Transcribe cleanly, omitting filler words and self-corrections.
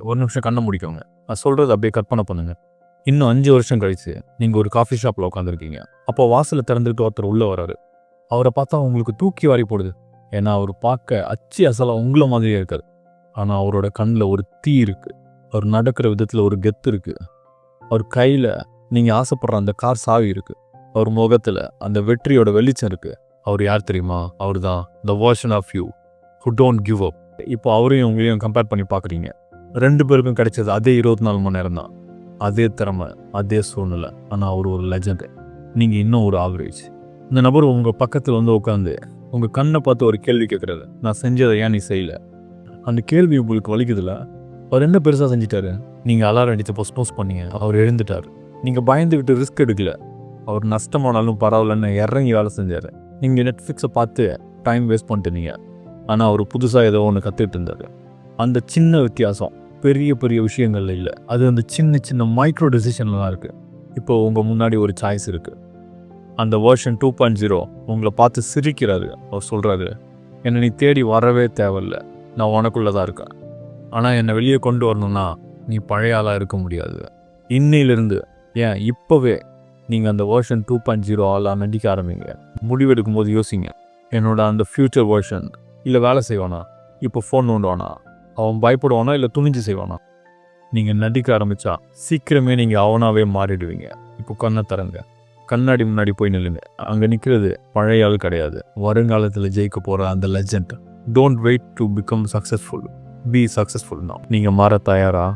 ஒரு நிமிஷம் கண்ணை முடிக்கோங்க. நான் சொல்கிறது அப்படியே கற்பனை பண்ணுங்க. இன்னும் 5 வருஷம் கழிச்சு நீங்கள் ஒரு காஃபி ஷாப்பில் உட்காந்துருக்கீங்க. அப்போ வாசலில் திறந்துக்கிட்டு ஒருத்தர் உள்ளே வராரு. அவரை பார்த்தா உங்களுக்கு தூக்கி வாரி போடுது. ஏன்னா அவர் பார்க்க அச்சு அசலாக உங்களை மாதிரியே இருக்காரு. ஆனால் அவரோட கண்ணில் ஒரு தீ இருக்குது. அவர் நடக்கிற விதத்தில் ஒரு கெத்து இருக்குது. அவர் கையில் நீங்கள் ஆசைப்படுற அந்த கார் சாவி இருக்குது. அவர் முகத்தில் அந்த வெற்றியோட வெளிச்சம் இருக்குது. அவர் யார் தெரியுமா? அவர் தான் the version of you who don't give up. இப்போ அவரையும் உங்களையும் கம்பேர் பண்ணி பார்க்குறீங்க. 2 பேருக்கும் கிடைச்சது அதே 24 மணி நேரம் தான், அதே திறமை, அதே சூழ்நிலை. ஆனால் அவர் ஒரு லெஜண்டு, நீங்கள் இன்னும் ஒரு ஆவரேஜ். இந்த நபர் உங்கள் பக்கத்தில் வந்து உட்காந்து உங்கள் கண்ணை பார்த்து ஒரு கேள்வி கேட்குறாரு. நான் செஞ்சதை ஏன் நீ செய்யலை? அந்த கேள்வி உங்களுக்கு வலிக்குதுல. அவர் என்ன பெருசாக செஞ்சிட்டாரு? நீங்கள் அலாரம் அடித்து போஸ்ட்போஸ் பண்ணீங்க, அவர் எழுந்துட்டார். நீங்கள் பயந்துக்கிட்டு ரிஸ்க் எடுக்கல. அவர் நஷ்டமானாலும் பரவாயில்லன்னு இறங்கி வேலை செஞ்சார். நீங்கள் நெட்ஃப்ளிக்ஸை பார்த்து டைம் வேஸ்ட் பண்ணிட்டீங்க. ஆனால் அவர் புதுசாக ஏதோ ஒன்று கற்றுக்கிட்டு இருந்தார். அந்த சின்ன வித்தியாசம் பெரிய பெரிய விஷயங்கள்ல இல்லை, அது அந்த சின்ன சின்ன மைக்ரோ டெசிஷனில் தான் இருக்குது. இப்போ உங்கள் முன்னாடி ஒரு சாய்ஸ் இருக்குது. அந்த வெர்ஷன் 2.0 உங்களை பார்த்து சிரிக்கிறாரு. அவர் சொல்கிறாரு, என்னை நீ தேடி வரவே தேவையில்லை, நான் உனக்குள்ளே தான் இருக்கேன். ஆனால் என்னை வெளியே கொண்டு வரணும்னா நீ பழைய ஆளாக இருக்க முடியாது. இன்னையிலிருந்து ஏன் இப்போவே நீங்கள் அந்த வெர்ஷன் 2.0 ஆளாக நடிக்க ஆரம்பிங்க. முடிவெடுக்கும் போது யோசிங்க, என்னோட அந்த ஃப்யூச்சர் வெர்ஷன் இல்லை வேலை செய்வானா, இப்போ ஃபோன் நோண்டுவானா, அவன் பயப்படுவானா இல்லை துணிஞ்சு செய்வானா? நீங்கள் நடிக்க ஆரம்பித்தா சீக்கிரமே நீங்கள் அவனாவே மாறிடுவீங்க. இப்போ கண்ணை தரங்க, கண்ணாடி முன்னாடி போய் நில்லுங்க. அங்கே நிற்கிறது பழைய ஆள் கிடையாது, வருங்காலத்தில் ஜெயிக்க போகிற அந்த legend. Don't wait to become successful, be successful now. நீங்கள் மாற தயாரா?